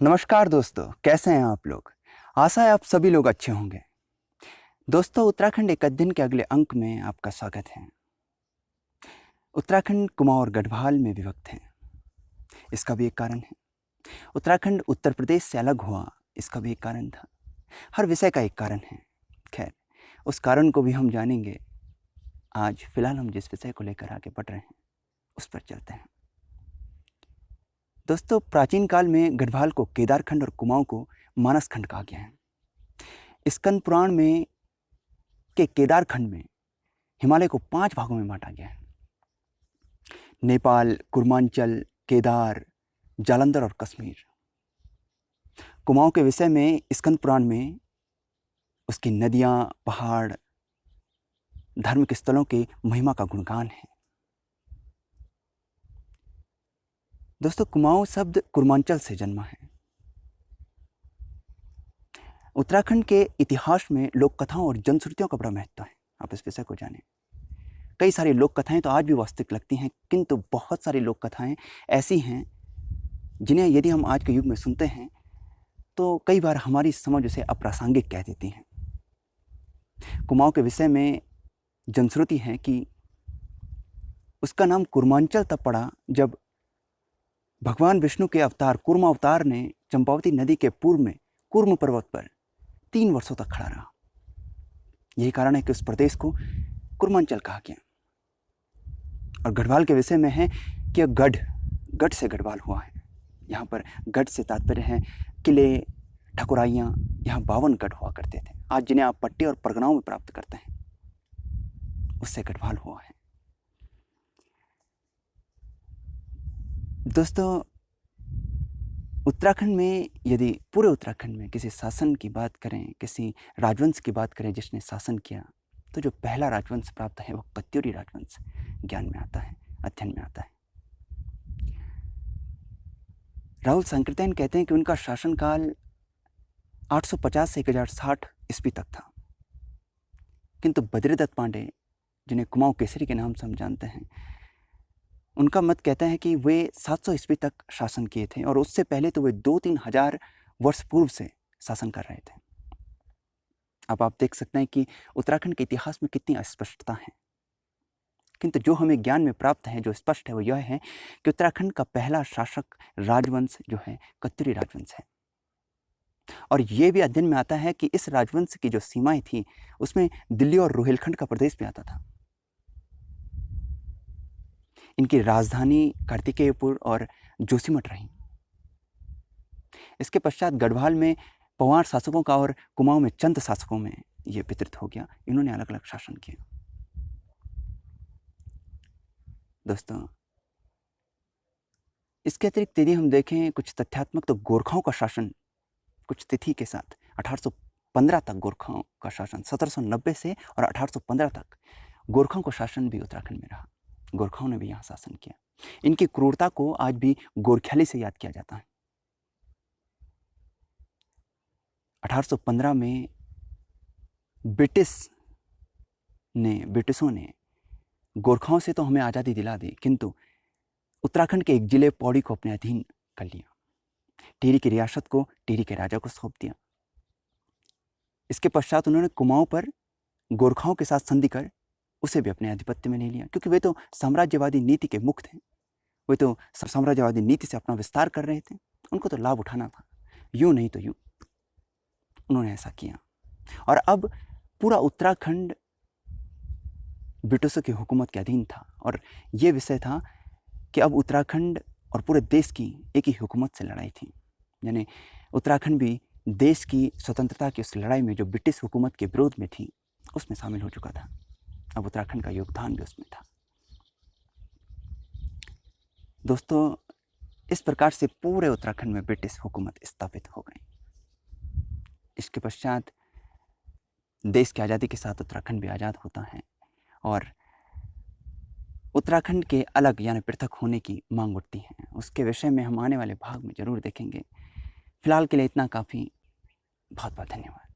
नमस्कार दोस्तों, कैसे हैं आप लोग। आशा है आप सभी लोग अच्छे होंगे। दोस्तों, उत्तराखंड एक अध्ययन के अगले अंक में आपका स्वागत है। उत्तराखंड कुमाऊं और गढ़वाल में विभक्त है, इसका भी एक कारण है। उत्तराखंड उत्तर प्रदेश से अलग हुआ, इसका भी एक कारण था। हर विषय का एक कारण है। खैर, उस कारण को भी हम जानेंगे। आज फिलहाल हम जिस विषय को लेकर आगे बढ़ रहे हैं उस पर चलते हैं। दोस्तों, प्राचीन काल में गढ़वाल को केदारखंड और कुमाऊं को मानसखंड कहा गया है। स्कंद पुराण में के केदारखंड में हिमालय को 5 भागों में बांटा गया है। नेपाल, कुर्मांचल, केदार, जालंधर और कश्मीर। कुमाऊं के विषय में स्कंद पुराण में उसकी नदियां, पहाड़, धार्मिक स्थलों की महिमा का गुणगान है। दोस्तों, कुमाऊं शब्द कुर्मांचल से जन्मा है। उत्तराखंड के इतिहास में लोक कथाओं और जनश्रुतियों का बड़ा महत्व है। आप इस विषय को जानें। कई सारी लोक कथाएं तो आज भी वास्तविक लगती हैं, किंतु बहुत सारी लोक कथाएं ऐसी हैं जिन्हें यदि हम आज के युग में सुनते हैं तो कई बार हमारी समझ उसे अप्रासंगिक कह देती हैं। कुमाऊं के विषय में जनश्रुति है कि उसका नाम कुर्मांचल तब पड़ा जब भगवान विष्णु के अवतार कूर्म अवतार ने चंपावती नदी के पूर्व में कूर्म पर्वत पर 3 वर्षों तक खड़ा रहा। यही कारण है कि उस प्रदेश को कुर्मांचल कहा गया। और गढ़वाल के विषय में है कि गढ़ से गढ़वाल हुआ है। यहाँ पर गढ़ से तात्पर्य है किले, ठकुराइयाँ। यहाँ 52 गढ़ हुआ करते थे। आज जिन्हें आप पट्टी और परगनाओं में प्राप्त करते हैं, उससे गढ़वाल हुआ है। दोस्तों, उत्तराखंड में यदि पूरे उत्तराखंड में किसी शासन की बात करें, किसी राजवंश की बात करें जिसने शासन किया, तो जो पहला राजवंश प्राप्त है वो कत्यूरी राजवंश ज्ञान में आता है, अध्ययन में आता है। राहुल सांकृत्यायन कहते हैं कि उनका शासनकाल 850 से 1060 ईस्वी तक था। किंतु बद्रीदत्त पांडे, जिन्हें कुमाऊं केसरी के नाम से हम जानते हैं, उनका मत कहता है कि वे 700 ईस्वी तक शासन किए थे और उससे पहले तो वे 2-3 हजार वर्ष पूर्व से शासन कर रहे थे। अब आप देख सकते हैं कि उत्तराखंड के इतिहास में कितनी अस्पष्टता है। किंतु जो हमें ज्ञान में प्राप्त है, जो स्पष्ट है, वो यह है कि उत्तराखंड का पहला शासक राजवंश जो है कत्यूरी राजवंश है। और ये भी अध्ययन में आता है कि इस राजवंश की जो सीमाएं थी उसमें दिल्ली और रुहेलखंड का प्रदेश भी आता था। इनकी राजधानी कार्तिकेयपुर और जोशीमठ रही। इसके पश्चात गढ़वाल में पवार शासकों का और कुमाऊं में चंद शासकों में यह वितरित हो गया। इन्होंने अलग अलग शासन किया। दोस्तों, इसके अतिरिक्त यदि हम देखें कुछ तथ्यात्मक, तो गोरखाओं का शासन कुछ तिथि के साथ 1815 तक गोरखाओं का शासन, 1790 से और 1815 तक गोरखाओं का शासन भी उत्तराखंड में रहा। गोरखाओं ने भी यहाँ शासन किया। इनकी क्रूरता को आज भी गोरख्याली से याद किया जाता है। 1815 में ब्रिटिशों ने गोरखाओं से तो हमें आज़ादी दिला दी, किंतु उत्तराखंड के एक जिले पौड़ी को अपने अधीन कर लिया। टिहरी की रियासत को टिहरी के राजा को सौंप दिया। इसके पश्चात उन्होंने कुमाऊं पर गोरखाओं के साथ संधि कर उसे भी अपने आधिपत्य में ले लिया, क्योंकि वे तो साम्राज्यवादी नीति के मुक्त हैं। वे तो साम्राज्यवादी नीति से अपना विस्तार कर रहे थे। उनको तो लाभ उठाना था, यूं नहीं तो यूं। उन्होंने ऐसा किया और अब पूरा उत्तराखंड ब्रिटिशों की हुकूमत के अधीन था। और ये विषय था कि अब उत्तराखंड और पूरे देश की एक ही हुकूमत से लड़ाई थी। यानी उत्तराखंड भी देश की स्वतंत्रता की उस लड़ाई में जो ब्रिटिश हुकूमत के विरोध में थी, उसमें शामिल हो चुका था। अब उत्तराखंड का योगदान भी उसमें था। दोस्तों, इस प्रकार से पूरे उत्तराखंड में ब्रिटिश हुकूमत स्थापित हो गई। इसके पश्चात देश की आज़ादी के साथ उत्तराखंड भी आज़ाद होता है और उत्तराखंड के अलग यानी पृथक होने की मांग उठती है। उसके विषय में हम आने वाले भाग में जरूर देखेंगे। फिलहाल के लिए इतना काफ़ी। बहुत बहुत धन्यवाद।